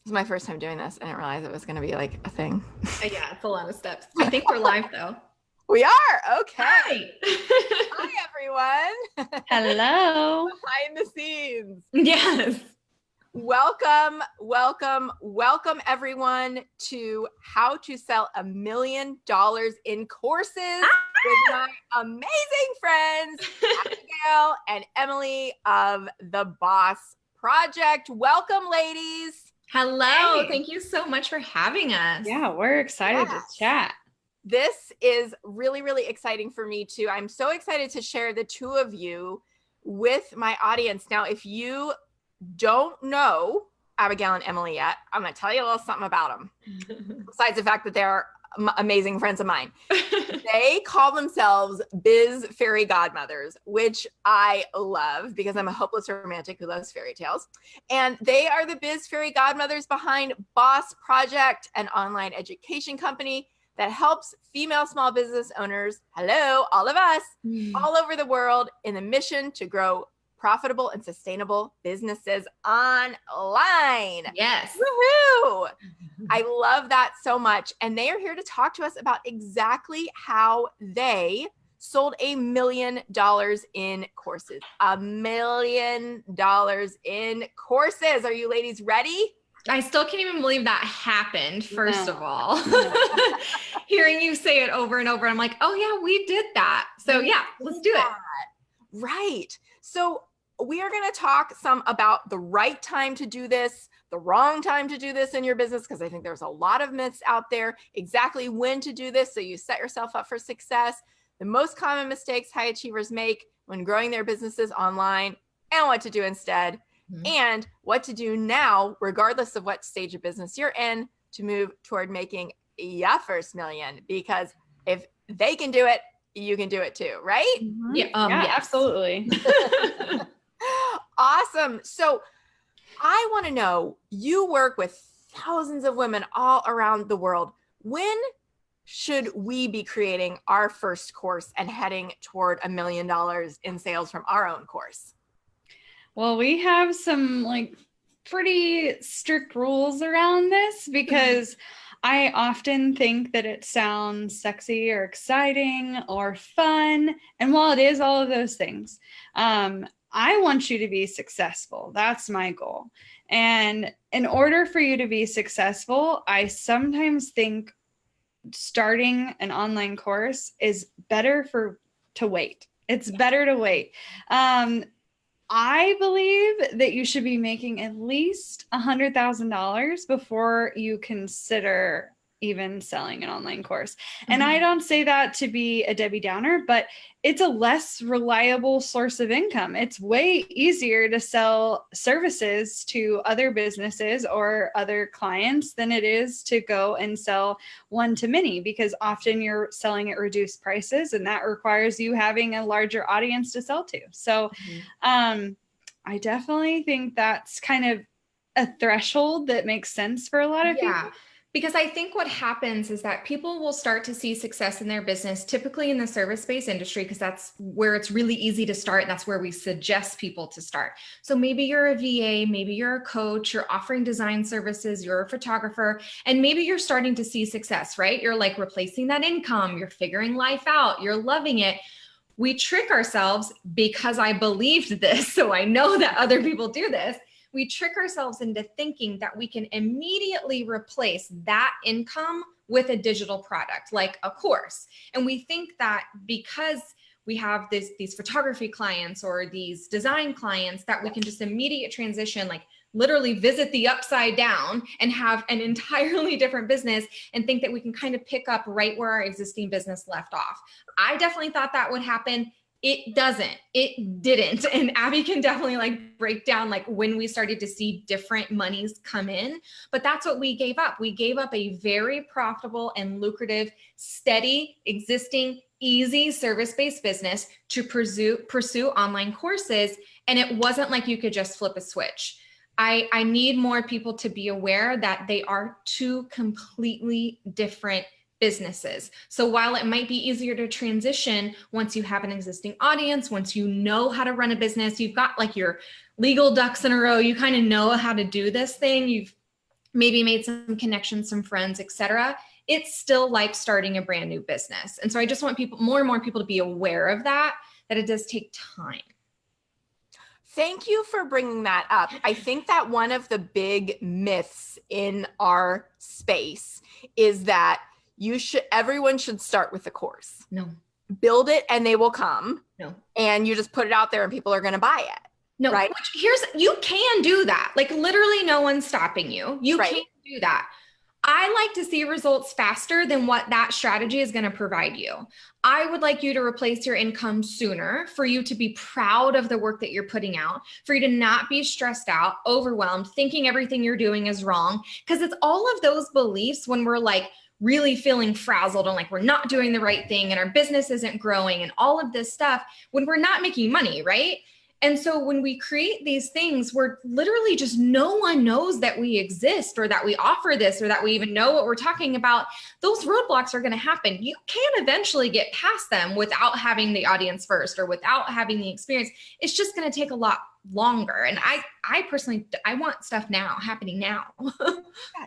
is my first time doing this. I didn't realize it was going to be like a thing. Yeah, it's a lot of steps. I think we're live though. We are. Okay. Hi. Hi, everyone. Hello. Behind the scenes. Yes. Welcome, everyone, to How to Sell $1 Million in Courses with my amazing friends, Abagail and Emylee of the Boss Project. Welcome, ladies. Hello. Hey. Thank you so much for having us. Yeah, we're excited to chat. This is really, really exciting for me too. I'm so excited to share the two of you with my audience. Now, if you don't know Abagail and Emylee yet, I'm going to tell you a little something about them. Besides the fact that they're amazing friends of mine. They call themselves Biz Fairy Godmothers, which I love because I'm a hopeless romantic who loves fairy tales. And they are the Biz Fairy Godmothers behind Boss Project, an online education company that helps female small business owners, hello, all of us, all over the world in the mission to grow profitable and sustainable businesses online. Yes. Woohoo! I love that so much. And they are here to talk to us about exactly how they sold $1 million in courses. $1 million in courses. Are you ladies ready? I still can't even believe that happened, first No. of all. Hearing you say it over and over, I'm like, oh yeah, we did that. So yeah, let's do it. Right. So we are going to talk some about the right time to do this, the wrong time to do this in your business, because I think there's a lot of myths out there, exactly when to do this so you set yourself up for success, the most common mistakes high achievers make when growing their businesses online, and what to do instead, and what to do now, regardless of what stage of business you're in, to move toward making your first million. Because if they can do it, you can do it too, right? Mm-hmm. Yeah, yes. Absolutely. Awesome. So I want to know, you work with thousands of women all around the world. When should we be creating our first course and heading toward $1 million in sales from our own course? Well, we have some pretty strict rules around this because I often think that it sounds sexy or exciting or fun. And while it is all of those things, I want you to be successful. That's my goal. And in order for you to be successful, I sometimes think starting an online course is better to wait. It's better to wait. I believe that you should be making at least $100,000 before you consider even selling an online course. And I don't say that to be a Debbie Downer, but it's a less reliable source of income. It's way easier to sell services to other businesses or other clients than it is to go and sell one-to-many, because often you're selling at reduced prices and that requires you having a larger audience to sell to. So I definitely think that's kind of a threshold that makes sense for a lot of people. Because I think what happens is that people will start to see success in their business, typically in the service-based industry, because that's where it's really easy to start. And that's where we suggest people to start. So maybe you're a VA, maybe you're a coach, you're offering design services, you're a photographer, and maybe you're starting to see success, right? You're like replacing that income, you're figuring life out, you're loving it. We trick ourselves, because I believed this, so I know that other people do this. We trick ourselves into thinking that we can immediately replace that income with a digital product like a course. And we think that because we have these photography clients or these design clients, that we can just immediate transition, like literally visit the upside down and have an entirely different business and think that we can kind of pick up right where our existing business left off. I definitely thought that would happen. It doesn't. It didn't. And Abby can definitely break down when we started to see different monies come in. But that's what we gave up. We gave up a very profitable and lucrative, steady, existing, easy service-based business to pursue online courses. And it wasn't like you could just flip a switch. I need more people to be aware that they are two completely different businesses. So while it might be easier to transition once you have an existing audience, once you know how to run a business, you've got your legal ducks in a row, you kind of know how to do this thing, you've maybe made some connections, some friends, etc., it's still like starting a brand new business. And so I just want people, more and more people, to be aware of that it does take time. Thank you for bringing that up. I think that one of the big myths in our space is that everyone should start with a course. No. Build it and they will come. No. And you just put it out there and people are going to buy it. No, right? You can do that. Like literally no one's stopping you. You right. can do that. I like to see results faster than what that strategy is going to provide you. I would like you to replace your income sooner, for you to be proud of the work that you're putting out, for you to not be stressed out, overwhelmed, thinking everything you're doing is wrong. Because it's all of those beliefs when we're like really feeling frazzled and like we're not doing the right thing and our business isn't growing and all of this stuff when we're not making money, right? And so when we create these things, we're literally just, no one knows that we exist or that we offer this or that we even know what we're talking about. Those roadblocks are going to happen. You can eventually get past them without having the audience first or without having the experience. It's just going to take a lot longer. And I personally, I want stuff now, happening now.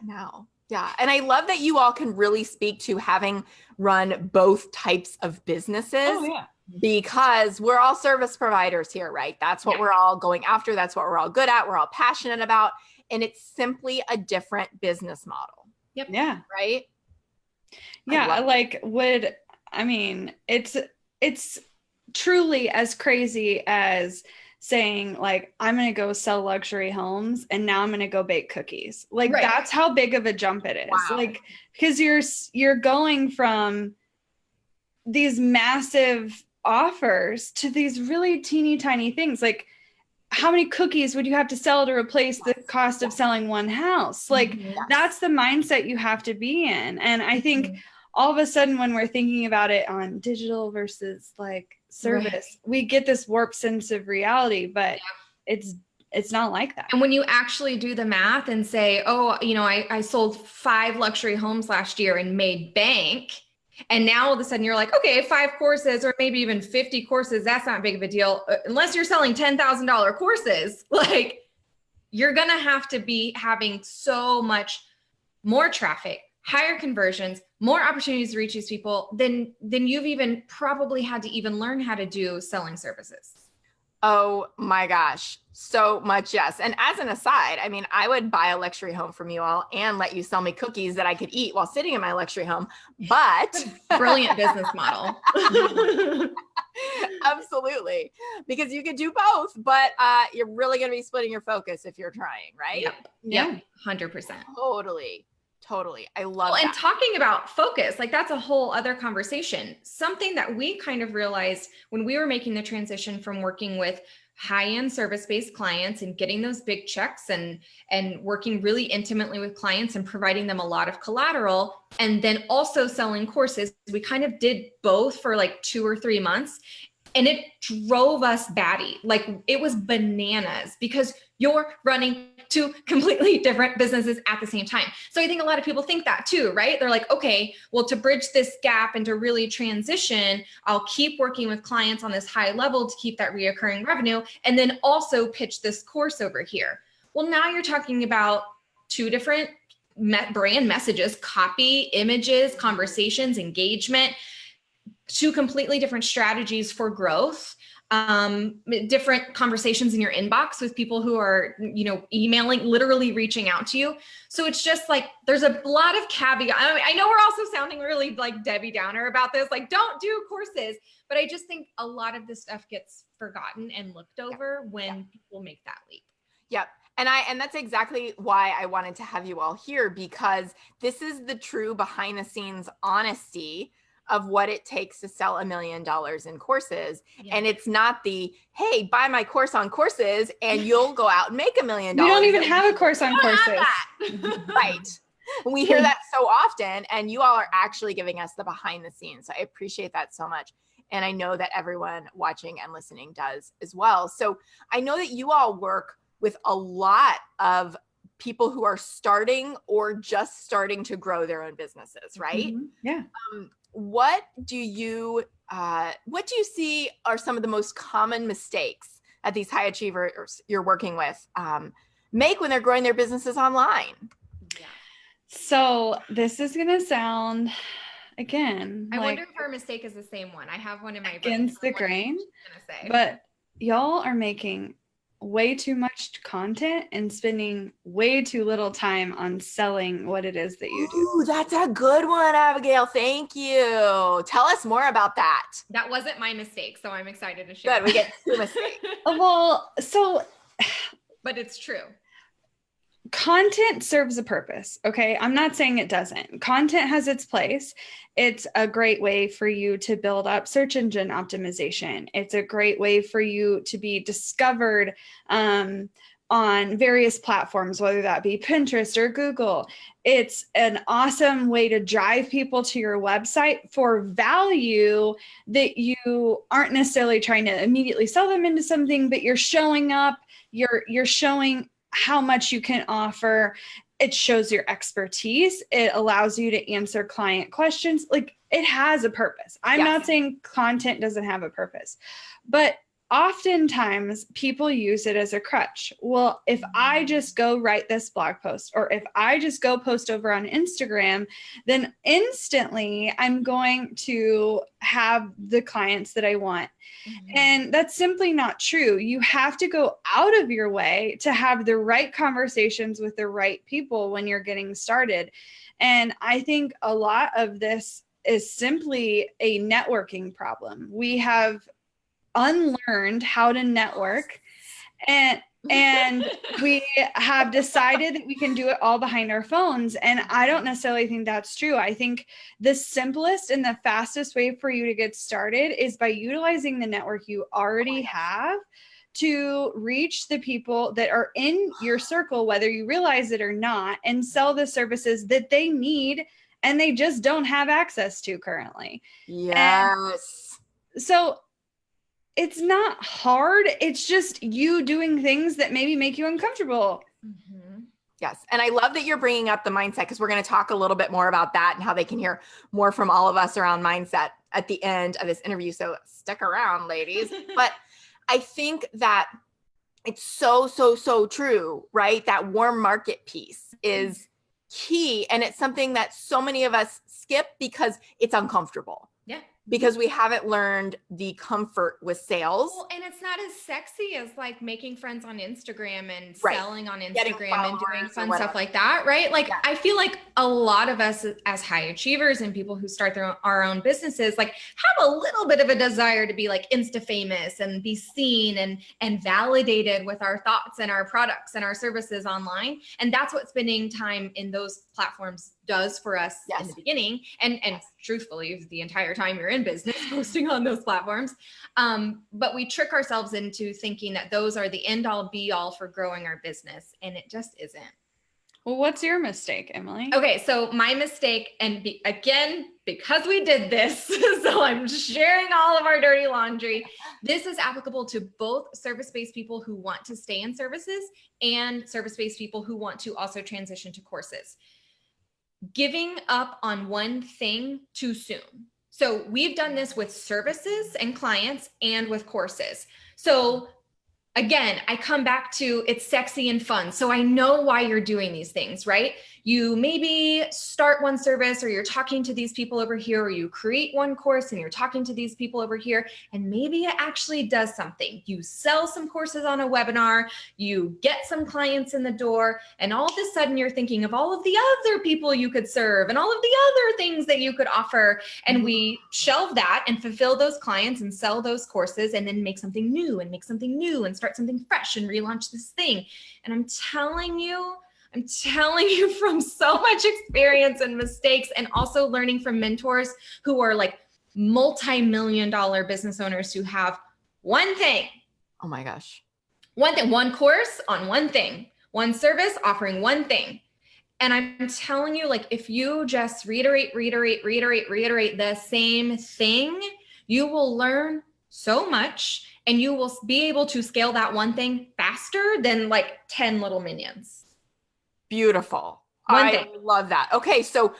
Now. Yeah. And I love that you all can really speak to having run both types of businesses. Oh, yeah. Because we're all service providers here, right? That's what we're all going after. That's what we're all good at. We're all passionate about. And it's simply a different business model. Yep. Yeah. Right? Yeah. It's truly as crazy as saying like, I'm going to go sell luxury homes and now I'm going to go bake cookies. Like right. That's how big of a jump it is. Wow. Like, because you're going from these massive offers to these really teeny tiny things. Like, how many cookies would you have to sell to replace the cost of selling one house? Like, that's the mindset you have to be in. And I think all of a sudden when we're thinking about it on digital versus like service, we get this warped sense of reality, but it's not like that. And when you actually do the math and say, oh, I sold 5 luxury homes last year and made bank. And now all of a sudden you're like, okay, 5 courses or maybe even 50 courses, that's not big of a deal. Unless you're selling $10,000 courses, like you're going to have to be having so much more traffic, higher conversions, more opportunities to reach these people than you've even probably had to even learn how to do selling services. Oh my gosh. So much. Yes. And as an aside, I mean, I would buy a luxury home from you all and let you sell me cookies that I could eat while sitting in my luxury home. But brilliant business model. Absolutely. Because you could do both, but you're really going to be splitting your focus if you're trying, right? Yep. Yeah. 100%. Totally. I love that. And talking about focus, like that's a whole other conversation. Something that we kind of realized when we were making the transition from working with high-end service-based clients and getting those big checks and working really intimately with clients and providing them a lot of collateral, and then also selling courses, we kind of did both for like 2 or 3 months. And it drove us batty. Like it was bananas because you're running 2 completely different businesses at the same time. So I think a lot of people think that too, right? They're like, okay, well, to bridge this gap and to really transition, I'll keep working with clients on this high level to keep that reoccurring revenue, and then also pitch this course over here. Well, now you're talking about 2 different brand messages, copy, images, conversations, engagement, 2 completely different strategies for growth, different conversations in your inbox with people who are, emailing, literally reaching out to you. So it's just like, there's a lot of caveat. I know we're also sounding really like Debbie Downer about this, like don't do courses, but I just think a lot of this stuff gets forgotten and looked over when people make that leap. Yep. And that's exactly why I wanted to have you all here, because this is the true behind the scenes honesty of what it takes to sell $1 million in courses. Yeah. And it's not the, hey, buy my course on courses and you'll go out and make $1 million. We don't even have a course on courses. Right. We hear that so often, and you all are actually giving us the behind the scenes. So I appreciate that so much. And I know that everyone watching and listening does as well. So I know that you all work with a lot of people who are starting or just starting to grow their own businesses, right? Mm-hmm. Yeah. What do you see are some of the most common mistakes that these high achievers you're working with make when they're growing their businesses online? So this is going to sound, again, I like wonder if our mistake is the same one. I have one in my brain. against the grain, Say. but y'all are making way too much content and spending way too little time on selling what it is that you do. Ooh, that's a good one, Abagail. Thank you. Tell us more about that. That wasn't my mistake, so I'm excited to share. Good, we get two mistakes. Well, so but it's true. Content serves a purpose. Okay. I'm not saying it doesn't. Content has its place. It's a great way for you to build up search engine optimization. It's a great way for you to be discovered on various platforms, whether that be Pinterest or Google. It's an awesome way to drive people to your website for value that you aren't necessarily trying to immediately sell them into something, but you're showing up, you're showing how much you can offer. It shows your expertise. It allows you to answer client questions. Like, it has a purpose. I'm not saying content doesn't have a purpose, but oftentimes people use it as a crutch. Well, if I just go write this blog post, or if I just go post over on Instagram, then instantly I'm going to have the clients that I want. And that's simply not true. You have to go out of your way to have the right conversations with the right people when you're getting started. And I think a lot of this is simply a networking problem. We have unlearned how to network, and we have decided that we can do it all behind our phones. And I don't necessarily think that's true. I think the simplest and the fastest way for you to get started is by utilizing the network you already have to reach the people that are in your circle, whether you realize it or not, and sell the services that they need and they just don't have access to currently. Yes. And so it's not hard. It's just you doing things that maybe make you uncomfortable. Yes. And I love that you're bringing up the mindset, because we're going to talk a little bit more about that and how they can hear more from all of us around mindset at the end of this interview. So stick around, ladies. But I think that it's so true, right? That warm market piece is key. And it's something that so many of us skip because it's uncomfortable. Yeah. Because we haven't learned the comfort with sales. Well, and it's not as sexy as like making friends on Instagram and Right. selling on Getting Instagram and doing followers or fun stuff like that, right? Like, Yeah. I feel like a lot of us as high achievers and people who start our own businesses, like, have a little bit of a desire to be like Insta famous and be seen and validated with our thoughts and our products and our services online. And that's what spending time in those platforms does for us in the beginning. And truthfully, the entire time you're in business, posting on those platforms. But we trick ourselves into thinking that those are the end all be all for growing our business. And it just isn't. Well, what's your mistake, Emily? Okay, so my mistake, and again, because we did this, so I'm sharing all of our dirty laundry. This is applicable to both service-based people who want to stay in services and service-based people who want to also transition to courses. Giving up on one thing too soon. So we've done this with services and clients and with courses. So again, I come back to it's sexy and fun. So I know why you're doing these things, right? You maybe start one service, or you're talking to these people over here, or you create one course and you're talking to these people over here, and maybe it actually does something. You sell some courses on a webinar, you get some clients in the door, and all of a sudden you're thinking of all of the other people you could serve and all of the other things that you could offer. And we shelve that and fulfill those clients and sell those courses, and then make something new and start something fresh and relaunch this thing. And I'm telling you from so much experience and mistakes, and also learning from mentors who are like multi-million-dollar business owners who have one thing. Oh my gosh. One thing, one course on one thing, one service offering one thing. And I'm telling you, like, if you just reiterate the same thing, you will learn so much, and you will be able to scale that one thing faster than like 10 little minions. Beautiful. I love that. Okay. So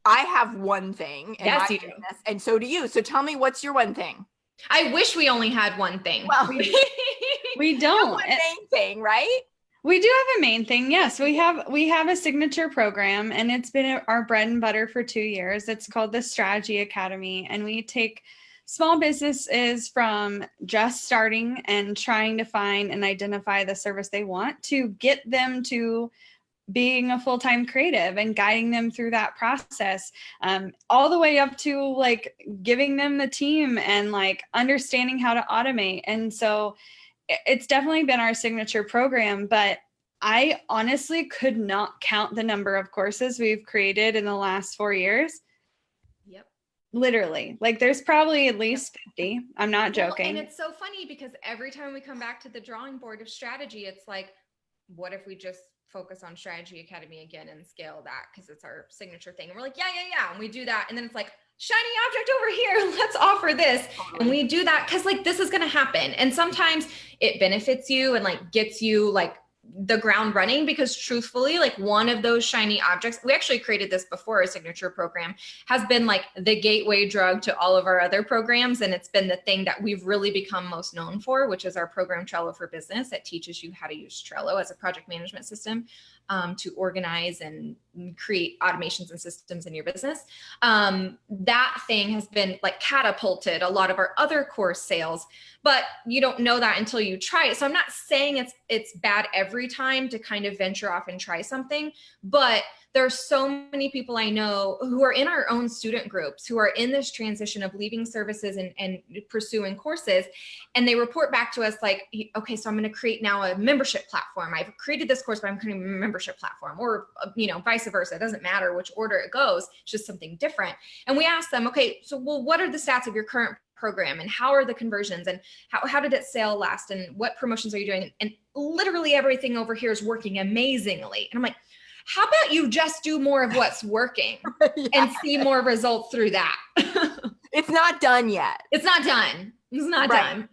I have one thing. Yes, you do. And so do you. So tell me, what's your one thing? I wish we only had one thing. Well, we don't. One main thing, right? We do have a main thing. Yes, we have a signature program, and it's been our bread and butter for 2 years. It's called the Strategy Academy, and we take small businesses from just starting and trying to find and identify the service they want to get them to being a full-time creative and guiding them through that process, all the way up to like giving them the team and like understanding how to automate. And so it's definitely been our signature program, but I honestly could not count the number of courses we've created in the last 4 years. Yep. Literally, like there's probably at least 50. I'm not joking. And it's so funny because every time we come back to the drawing board of strategy, it's like, what if we just focus on Strategy Academy again and scale that because it's our signature thing? And we're like, yeah. And we do that. And then it's like, shiny object over here, let's offer this. And we do that because like this is going to happen. And sometimes it benefits you and like gets you like the ground running, because truthfully, like one of those shiny objects, we actually created this before our signature program, has been like the gateway drug to all of our other programs. And it's been the thing that we've really become most known for, which is our program Trello for Business, that teaches you how to use Trello as a project management system to organize and create automations and systems in your business. That thing has been like catapulted a lot of our other course sales, but you don't know that until you try it. So I'm not saying it's bad every time to kind of venture off and try something, but there's so many people I know who are in our own student groups who are in this transition of leaving services and pursuing courses. And they report back to us like, okay, so I'm going to create now a membership platform. I've created this course, but I'm creating a membership platform, or, vice versa. It doesn't matter which order it goes. It's just something different. And we ask them, okay, so well, what are the stats of your current program, and how are the conversions, and how did it sale last, and what promotions are you doing? And literally everything over here is working amazingly. And I'm like, how about you just do more of what's working and see more results through that? It's not done yet. It's not done. It's not done.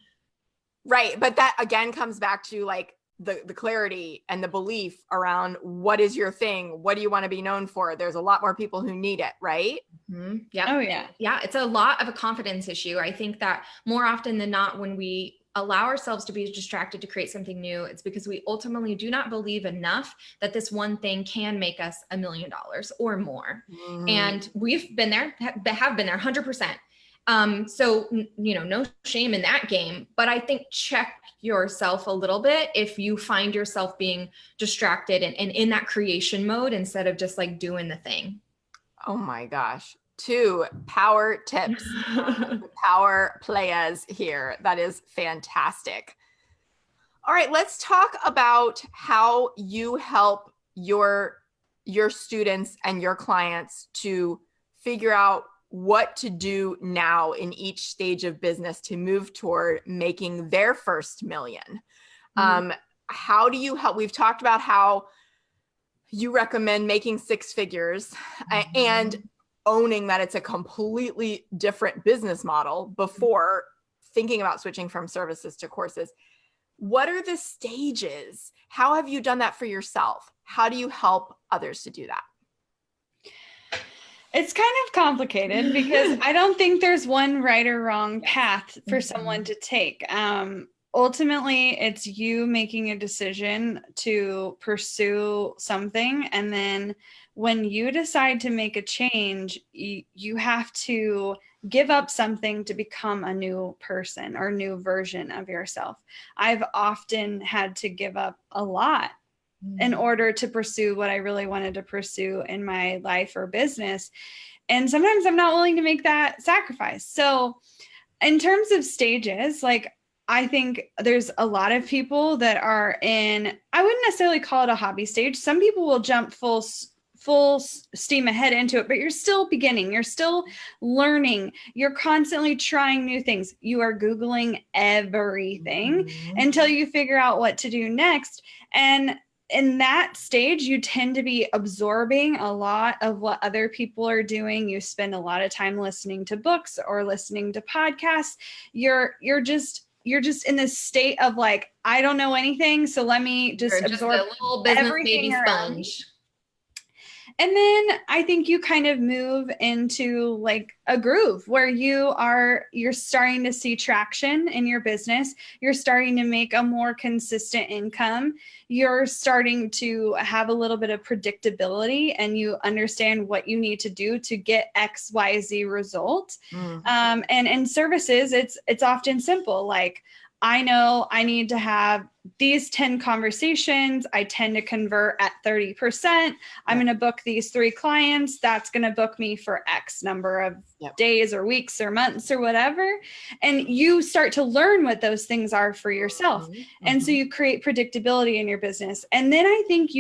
Right. But that again comes back to like the clarity and the belief around what is your thing? What do you want to be known for? There's a lot more people who need it, right? Mm-hmm. Yeah. Oh yeah. Yeah. It's a lot of a confidence issue. I think that more often than not, when we allow ourselves to be distracted to create something new, it's because we ultimately do not believe enough that this one thing can make us $1 million or more. Mm-hmm. And we've been there, have been there 100%. So, no shame in that game, but I think check yourself a little bit if you find yourself being distracted and in that creation mode instead of just like doing the thing. Oh my gosh. 2 power tips, power players here. That is fantastic. All right, let's talk about how you help your students and your clients to figure out what to do now in each stage of business to move toward making their first million. Mm-hmm. How do you help? We've talked about how you recommend making 6 figures and owning that it's a completely different business model before thinking about switching from services to courses. What are the stages? How have you done that for yourself? How do you help others to do that? It's kind of complicated because I don't think there's one right or wrong path for someone to take. Ultimately, it's you making a decision to pursue something. And then when you decide to make a change, you have to give up something to become a new person or new version of yourself. I've often had to give up a lot in order to pursue what I really wanted to pursue in my life or business. And sometimes I'm not willing to make that sacrifice. So in terms of stages, like I think there's a lot of people that are in, I wouldn't necessarily call it a hobby stage. Some people will jump full steam ahead into it, but you're still beginning. You're still learning. You're constantly trying new things. You are Googling everything until you figure out what to do next. And in that stage, you tend to be absorbing a lot of what other people are doing. You spend a lot of time listening to books or listening to podcasts. You're just in this state of like, I don't know anything, so let me just absorb a little business everything baby around. sponge. And then I think you kind of move into like a groove where you're starting to see traction in your business. You're starting to make a more consistent income. You're starting to have a little bit of predictability, and you understand what you need to do to get XYZ result. And in services, it's often simple. Like, I know I need to have these 10 conversations. I tend to convert at 30%. I'm going to book these 3 clients. That's going to book me for X number of days or weeks or months or whatever. And you start to learn what those things are for yourself. And so you create predictability in your business. And then I think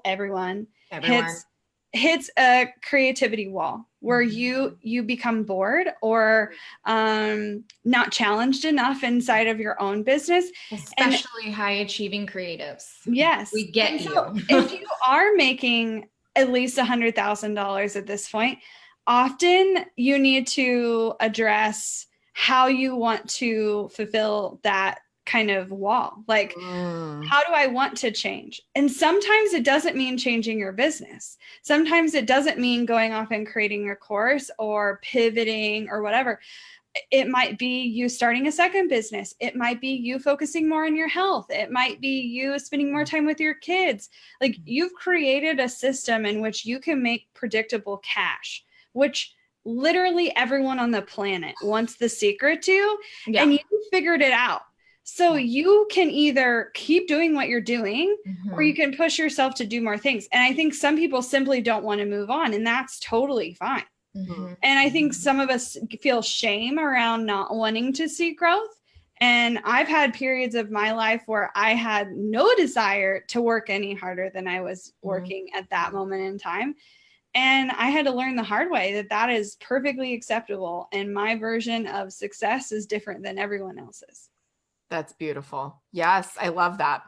everyone hits a creativity wall where you become bored or not challenged enough inside of your own business. Especially high achieving creatives. Yes. We get you. So if you are making at least $100,000 at this point, often you need to address how you want to fulfill that kind of wall. Like, how do I want to change? And sometimes it doesn't mean changing your business. Sometimes it doesn't mean going off and creating a course or pivoting or whatever. It might be you starting a second business. It might be you focusing more on your health. It might be you spending more time with your kids. Like, you've created a system in which you can make predictable cash, which literally everyone on the planet wants the secret to, and you figured it out. So you can either keep doing what you're doing, or you can push yourself to do more things. And I think some people simply don't want to move on, and that's totally fine. And I think some of us feel shame around not wanting to see growth. And I've had periods of my life where I had no desire to work any harder than I was working at that moment in time. And I had to learn the hard way that is perfectly acceptable. And my version of success is different than everyone else's. That's beautiful. Yes, I love that.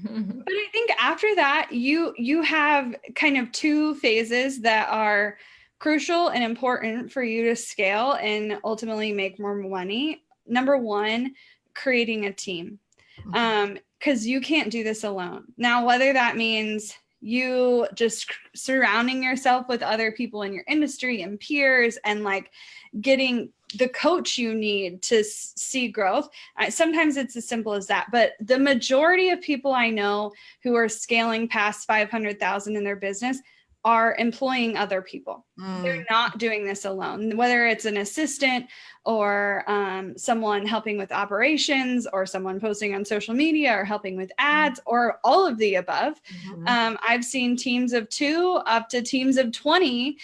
But I think after that, you have kind of 2 phases that are crucial and important for you to scale and ultimately make more money. Number 1, creating a team, because you can't do this alone. Now, whether that means you just surrounding yourself with other people in your industry and peers and like getting the coach you need to see growth. Sometimes it's as simple as that, but the majority of people I know who are scaling past 500,000 in their business are employing other people. They're not doing this alone, whether it's an assistant or someone helping with operations or someone posting on social media or helping with ads or all of the above. I've seen teams of 2 up to teams of 20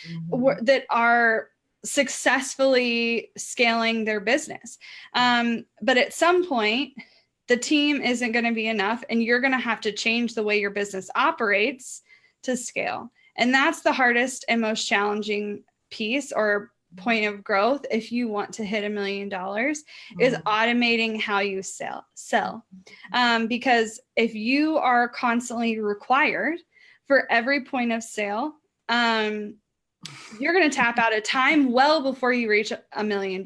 that are successfully scaling their business. But at some point, the team isn't going to be enough, and you're going to have to change the way your business operates to scale. And that's the hardest and most challenging piece or point of growth if you want to hit $1 million is automating how you sell. Because if you are constantly required for every point of sale, you're going to tap out of time well before you reach $1 million.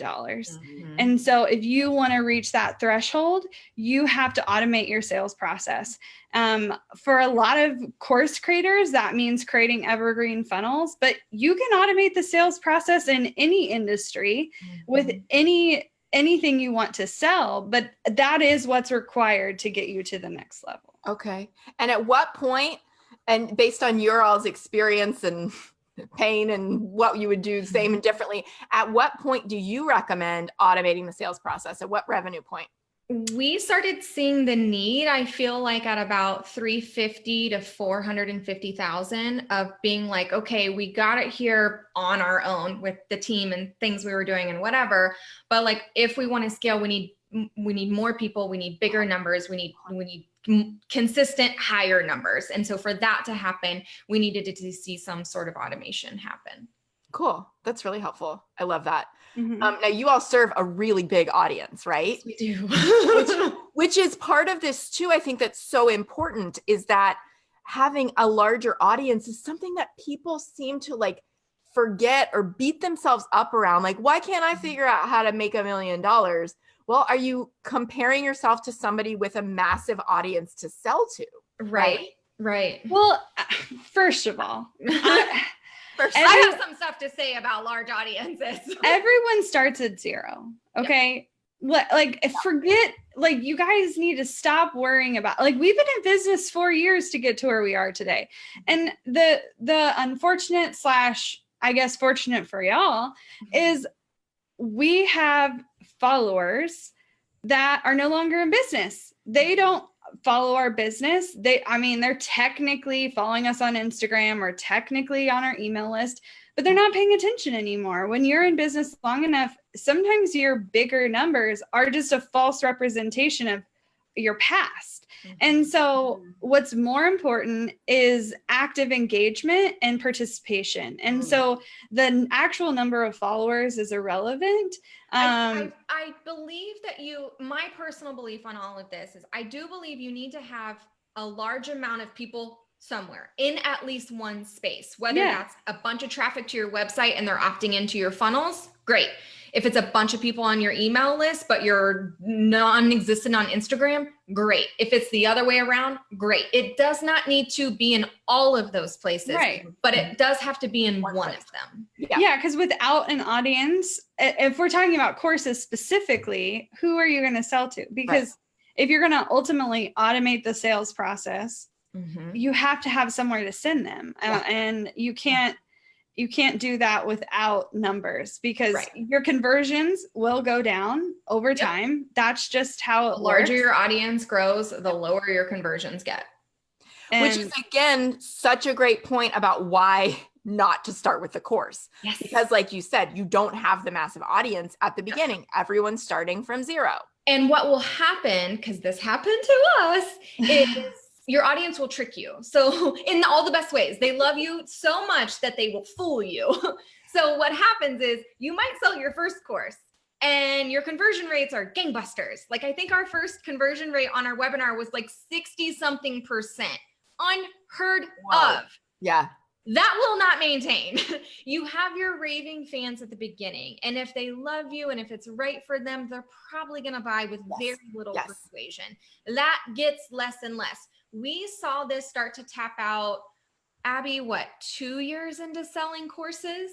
And so if you want to reach that threshold, you have to automate your sales process. For a lot of course creators, that means creating evergreen funnels, but you can automate the sales process in any industry with anything you want to sell, but that is what's required to get you to the next level. Okay. And at what point, and based on your all's experience and pain and what you would do same and differently, at what point do you recommend automating the sales process? At what revenue point? We started seeing the need, I feel like, at about 350 to 450,000 of being like, okay, we got it here on our own with the team and things we were doing and whatever. But like, if we want to scale, we need more people, we need bigger numbers, we need consistent higher numbers. And so for that to happen, we needed to see some sort of automation happen. Cool. That's really helpful. I love that. Now you all serve a really big audience, right? Yes, we do. which is part of this too. I think that's so important, is that having a larger audience is something that people seem to like forget or beat themselves up around. Like, why can't I figure out how to make $1 million? Well, are you comparing yourself to somebody with a massive audience to sell to? Right. Well, first of all, I have some stuff to say about large audiences. Everyone starts at zero. Okay. Like forget, like you guys need to stop worrying about, like we've been in business 4 years to get to where we are today. And the unfortunate / I guess fortunate for y'all is we have followers that are no longer in business. They don't follow our business. They're technically following us on Instagram or technically on our email list, but they're not paying attention anymore. When you're in business long enough, sometimes your bigger numbers are just a false representation of your past. And so what's more important is active engagement and participation. And so the actual number of followers is irrelevant. I believe that my personal belief on all of this is I do believe you need to have a large amount of people somewhere in at least one space, whether that's a bunch of traffic to your website and they're opting into your funnels, great. If it's a bunch of people on your email list, but you're non-existent on Instagram, great. If it's the other way around, great. It does not need to be in all of those places, right? But it does have to be in one of them. Yeah, because without an audience, if we're talking about courses specifically, who are you going to sell to? Because if you're going to ultimately automate the sales process, you have to have somewhere to send them. And you can't do that without numbers, because your conversions will go down over time. That's just how it The larger works. your audience grows, the lower your conversions get. Which is, again, such a great point about why not to start with the course. Yes. Because like you said, you don't have the massive audience at the beginning. Everyone's starting from zero. And what will happen, because this happened to us, is your audience will trick you. So in all the best ways, they love you so much that they will fool you. So what happens is you might sell your first course and your conversion rates are gangbusters. Like I think our first conversion rate on our webinar was like 60-something%. Unheard of. Yeah. That will not maintain. You have your raving fans at the beginning. And if they love you and if it's right for them, they're probably going to buy with very little persuasion. That gets less and less. We saw this start to tap out, Abby, 2 years into selling courses?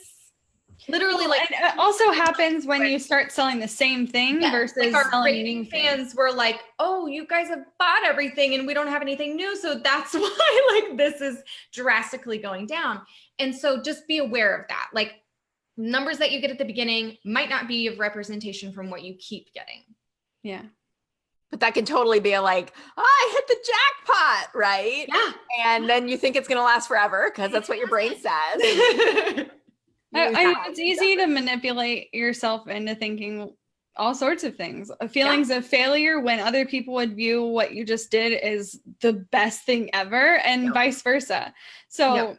Literally, and it also happens when you start selling the same thing versus like our selling raving fans were like, oh, you guys have bought everything and we don't have anything new. So that's why like this is drastically going down. And so just be aware of that. Like numbers that you get at the beginning might not be of representation from what you keep getting. Yeah. But that can totally be like, I hit the jackpot, right? Yeah. And then you think it's going to last forever because that's what your brain says. It's easy to manipulate yourself into thinking all sorts of things. Feelings of failure when other people would view what you just did as the best thing ever, and vice versa. So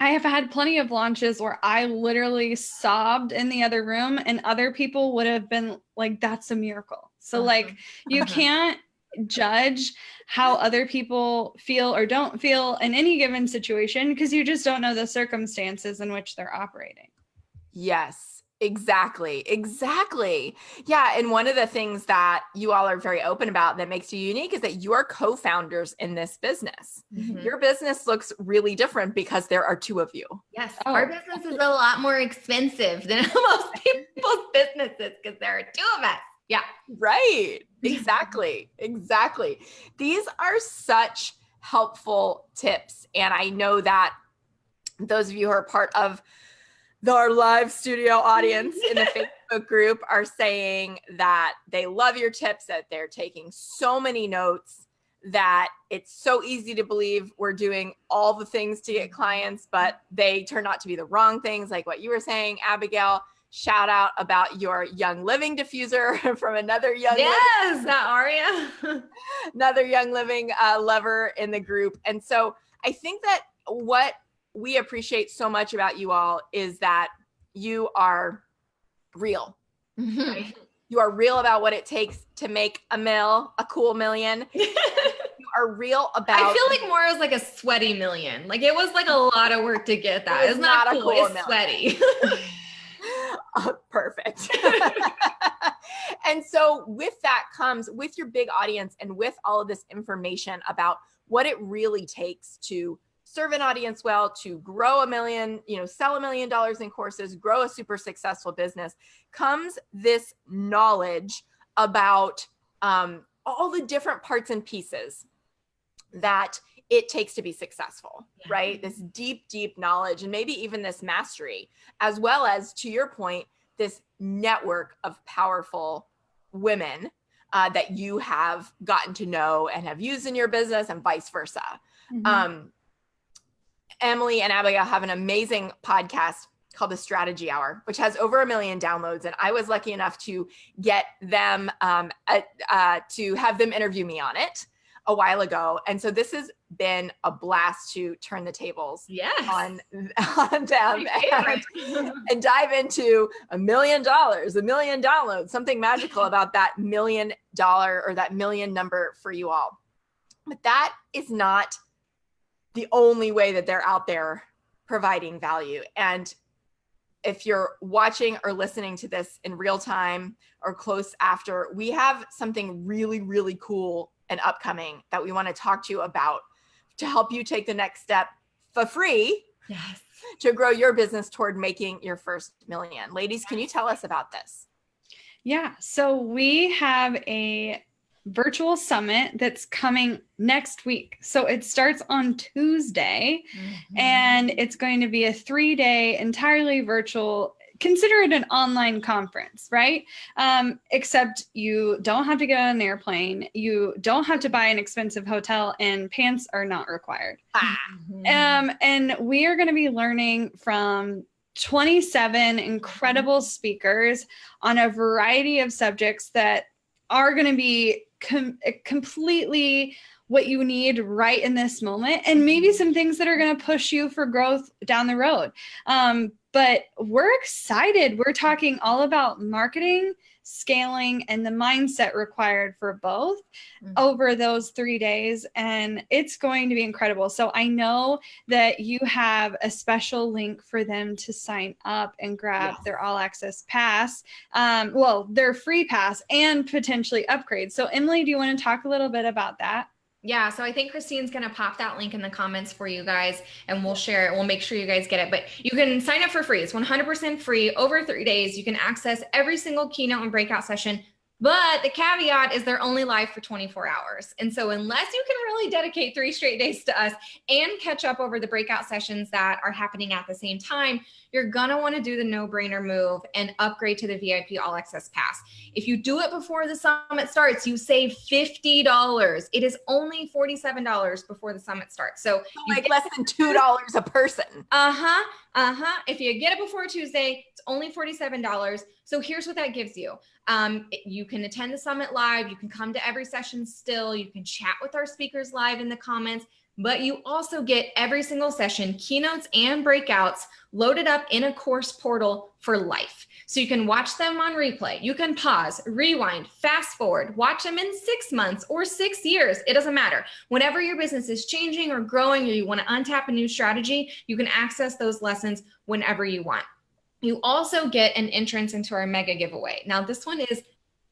I have had plenty of launches where I literally sobbed in the other room and other people would have been like, that's a miracle. So like you can't judge how other people feel or don't feel in any given situation because you just don't know the circumstances in which they're operating. Yes, exactly. Yeah. And one of the things that you all are very open about that makes you unique is that you are co-founders in this business. Your business looks really different because there are two of you. Yes. Our business is a lot more expensive than most people's businesses because there are two of us. Yeah. Right. Exactly. These are such helpful tips. And I know that those of you who are part of our live studio audience in the Facebook group are saying that they love your tips, that they're taking so many notes, that it's so easy to believe we're doing all the things to get clients, but they turn out to be the wrong things, like what you were saying, Abagail. Shout out about your Young Living diffuser from another Young Living. That Aria. Another Young Living lover in the group. And so I think that what we appreciate so much about you all is that you are real. Right? You are real about what it takes to make a cool million. You are real about. I feel like more is like a sweaty million. Like it was like a lot of work to get that. It's not cool. It's sweaty. Perfect. And so with that comes with your big audience and with all of this information about what it really takes to serve an audience well, to grow $1 million, sell $1 million in courses, grow a super successful business, comes this knowledge about all the different parts and pieces that it takes to be successful, right? This deep, deep knowledge, and maybe even this mastery, as well as, to your point, this network of powerful women that you have gotten to know and have used in your business, and vice versa. Emily and Abagail have an amazing podcast called The Strategy Hour, which has over 1 million downloads. And I was lucky enough to get them to have them interview me on it a while ago. And so this has been a blast to turn the tables on them and dive into $1 million, 1 million downloads, something magical about that $1 million or that million number for you all. But that is not the only way that they're out there providing value. And if you're watching or listening to this in real time or close after, we have something really, really cool and upcoming that we want to talk to you about to help you take the next step for free to grow your business toward making your first million. Ladies, can you tell us about this? Yeah, so we have a virtual summit that's coming next week. So it starts on Tuesday, and it's going to be a 3-day entirely virtual. Consider it an online conference, right? Except you don't have to get on an airplane. You don't have to buy an expensive hotel, and pants are not required. And we are going to be learning from 27 incredible speakers on a variety of subjects that are going to be completely what you need right in this moment, and maybe some things that are going to push you for growth down the road. But we're excited. We're talking all about marketing, scaling, and the mindset required for both over those 3 days. And it's going to be incredible. So I know that you have a special link for them to sign up and grab their all access pass. Their free pass, and potentially upgrade. So Emily, do you want to talk a little bit about that? Yeah, so I think Christine's going to pop that link in the comments for you guys, and we'll share it. We'll make sure you guys get it, but you can sign up for free. It's 100% free over 3 days. You can access every single keynote and breakout session, but the caveat is they're only live for 24 hours. And so unless you can really dedicate 3 straight days to us and catch up over the breakout sessions that are happening at the same time, you're going to want to do the no-brainer move and upgrade to the VIP All Access Pass. If you do it before the summit starts, you save $50. It is only $47 before the summit starts. So like less than $2 a person. If you get it before Tuesday, it's only $47. So here's what that gives you. You can attend the summit live. You can come to every session still. You can chat with our speakers live in the comments, but you also get every single session, keynotes and breakouts loaded up in a course portal for life. So you can watch them on replay. You can pause, rewind, fast forward, watch them in 6 months or 6 years. It doesn't matter. Whenever your business is changing or growing, or you want to untap a new strategy, you can access those lessons whenever you want. You also get an entrance into our mega giveaway. Now, this one is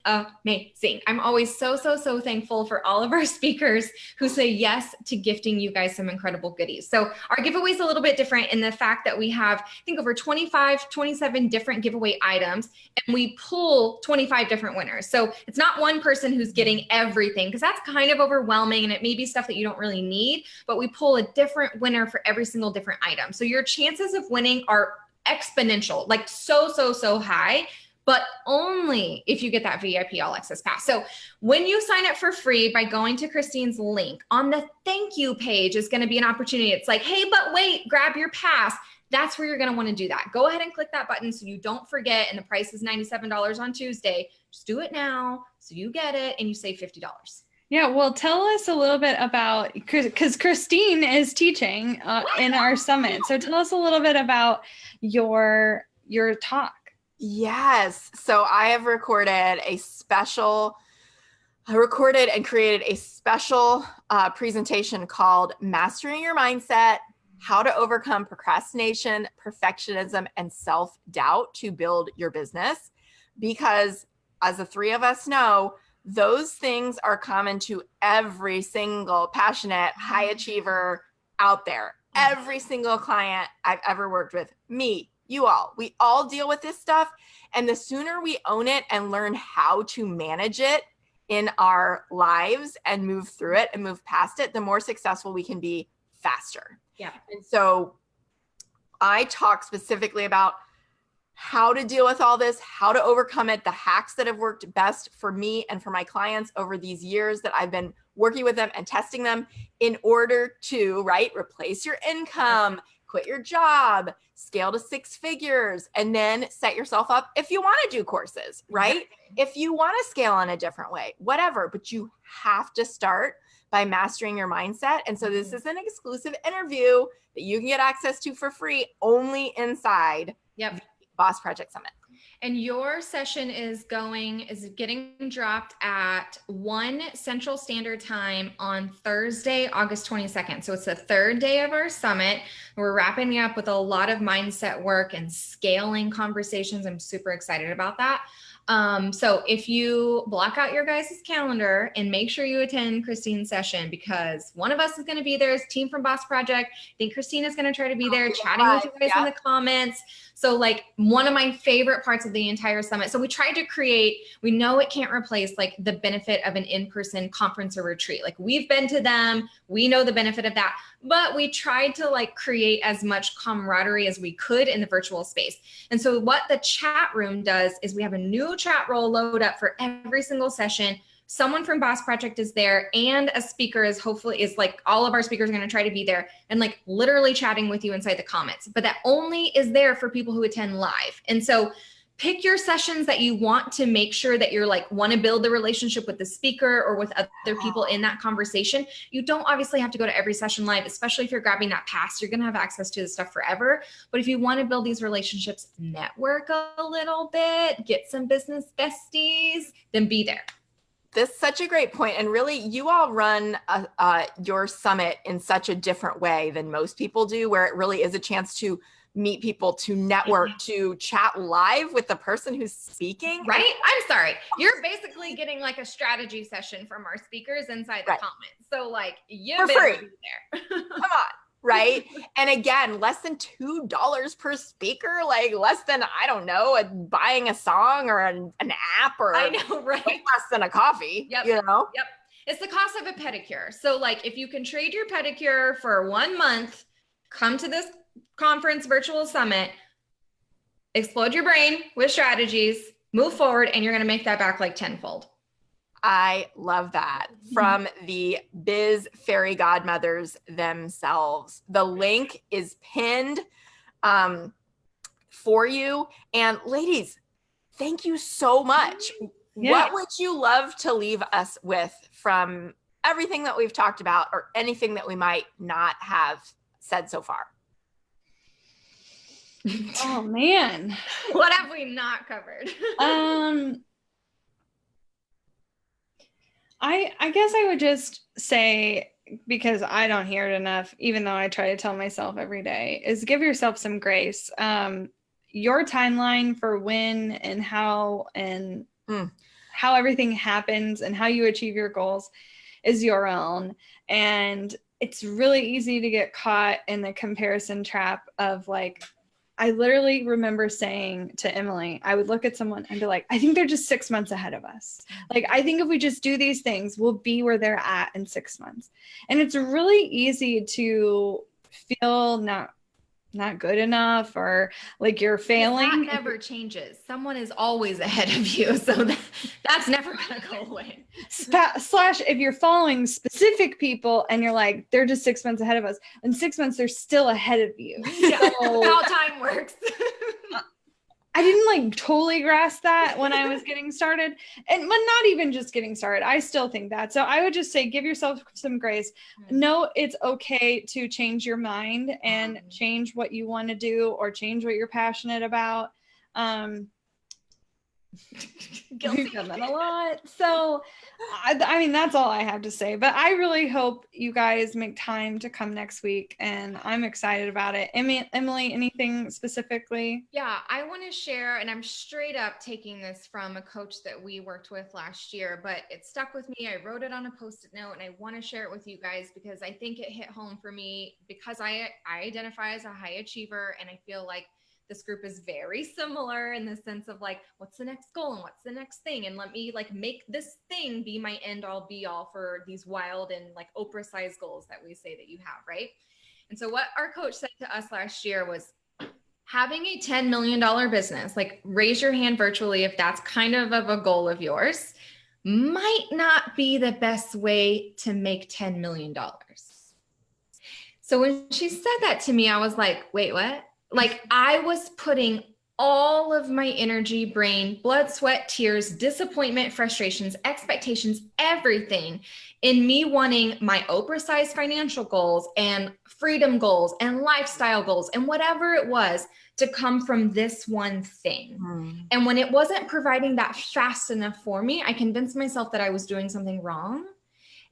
amazing. I'm always so thankful for all of our speakers who say yes to gifting you guys some incredible goodies. So our giveaway is a little bit different in the fact that we have, I think, over 27 different giveaway items, and we pull 25 different winners. So it's not one person who's getting everything, because that's kind of overwhelming, and it may be stuff that you don't really need, but we pull a different winner for every single different item. So your chances of winning are exponential, like so high, but only if you get that VIP All Access Pass. So when you sign up for free by going to Christine's link, on the thank you page is going to be an opportunity. It's like, hey, but wait, grab your pass. That's where you're going to want to do that. Go ahead and click that button so you don't forget, and the price is $97 on Tuesday. Just do it now so you get it and you save $50. Yeah, well, tell us a little bit about, because Christine is teaching in our summit. So tell us a little bit about your talk. Yes. So I have recorded and created a special presentation called Mastering Your Mindset: How to Overcome Procrastination, Perfectionism, and Self-Doubt to Build Your Business. Because as the three of us know, those things are common to every single passionate high achiever out there. every single client I've ever worked with, me, you all, we all deal with this stuff. And the sooner we own it and learn how to manage it in our lives and move through it and move past it, the more successful we can be faster. Yeah. And so I talk specifically about how to deal with all this, how to overcome it, the hacks that have worked best for me and for my clients over these years that I've been working with them and testing them in order to, right, replace your income, quit your job, scale to 6 figures, and then set yourself up if you want to do courses, right? If you want to scale in a different way, whatever, but you have to start by mastering your mindset. And so this is an exclusive interview that you can get access to for free only inside the Boss Project Summit. And your session is getting dropped at 1 Central Standard Time on Thursday, August 22nd. So it's the third day of our summit. We're wrapping up with a lot of mindset work and scaling conversations. I'm super excited about that. So if you block out your guys' calendar and make sure you attend Christine's session, because one of us is going to be there as team from Boss Project. I think Christine is going to try to be there chatting with you guys in the comments. So like one of my favorite parts of the entire summit. So we tried to create, we know it can't replace like the benefit of an in-person conference or retreat. Like we've been to them, we know the benefit of that, but we tried to like create as much camaraderie as we could in the virtual space. And so what the chat room does is we have a new chat role load up for every single session. Someone from Boss Project is there, and a speaker is like all of our speakers are going to try to be there and like literally chatting with you inside the comments, but that only is there for people who attend live. And so pick your sessions that you want to make sure that you're like want to build the relationship with the speaker or with other people in that conversation. You don't obviously have to go to every session live, especially if you're grabbing that pass, you're going to have access to the stuff forever. But if you want to build these relationships, network a little bit, get some business besties, then be there. This is such a great point. And really, you all run your summit in such a different way than most people do, where it really is a chance to meet people, to network, to chat live with the person who's speaking. Right? I'm sorry. You're basically getting like a strategy session from our speakers inside the comments. So like you better free. be there. Come on. Right. And again, less than $2 per speaker, like less than, I don't know, buying a song or an app or I know, right? Less than a coffee, you know? Yep. It's the cost of a pedicure. So like if you can trade your pedicure for 1 month, come to this conference virtual summit, explode your brain with strategies, move forward, and you're going to make that back like tenfold. I love that from the biz fairy godmothers themselves. The link is pinned for you. And ladies, thank you so much. Yeah. What would you love to leave us with from everything that we've talked about or anything that we might not have said so far? Oh man. What have we not covered? I guess I would just say, because I don't hear it enough, even though I try to tell myself every day, is give yourself some grace. Your timeline for when and how everything happens and how you achieve your goals is your own. And it's really easy to get caught in the comparison trap of like, I literally remember saying to Emily, I would look at someone and be like, I think they're just 6 months ahead of us. Like, I think if we just do these things, we'll be where they're at in 6 months. And it's really easy to feel not good enough or like you're failing. That never changes. Someone is always ahead of you. So that's never going to go away. Slash, if you're following specific people and you're like, they're just 6 months ahead of us. In 6 months, they're still ahead of you. Yeah, so, how time works. I didn't like totally grasp that when I was getting started, but not even just getting started. I still think that. So I would just say, give yourself some grace. Know it's okay to change your mind and change what you want to do or change what you're passionate about. Guilty. We've done that a lot. So, I mean, that's all I have to say. But I really hope you guys make time to come next week, and I'm excited about it. Emily, anything specifically? Yeah, I want to share, and I'm straight up taking this from a coach that we worked with last year, but it stuck with me. I wrote it on a Post-it note, and I want to share it with you guys because I think it hit home for me because I identify as a high achiever, and I feel like this group is very similar in the sense of like, what's the next goal and what's the next thing? And let me like make this thing be my end all be all for these wild and like Oprah sized goals that we say that you have, right? And so what our coach said to us last year was having a $10 million business, like raise your hand virtually if that's kind of a goal of yours, might not be the best way to make $10 million. So when she said that to me, I was like, wait, what? Like I was putting all of my energy, brain, blood, sweat, tears, disappointment, frustrations, expectations, everything in me wanting my Oprah-sized financial goals and freedom goals and lifestyle goals and whatever it was to come from this one thing. And when it wasn't providing that fast enough for me, I convinced myself that I was doing something wrong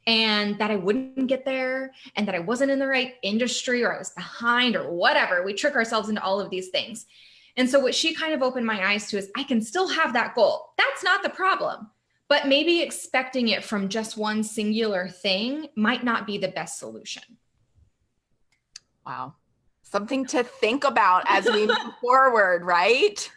and that I wouldn't get there and that I wasn't in the right industry or I was behind or whatever. We trick ourselves into all of these things. And so what she kind of opened my eyes to is I can still have that goal. That's not the problem, but maybe expecting it from just one singular thing might not be the best solution. Wow. Something to think about as we move forward, right?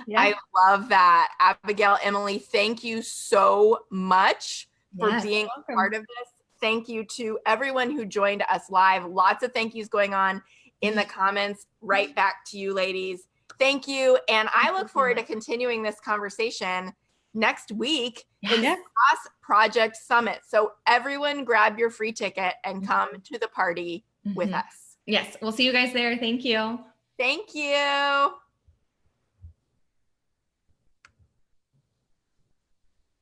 Yeah. I love that. Abagail Emylee, thank you so much for being a part of this. Thank you to everyone who joined us live. Lots of thank yous going on in the comments. Right back to you, ladies. Thank you. And I look forward to continuing this conversation next week in Cross Project Summit. So everyone grab your free ticket and come to the party with us. Yes, we'll see you guys there. Thank you. Thank you.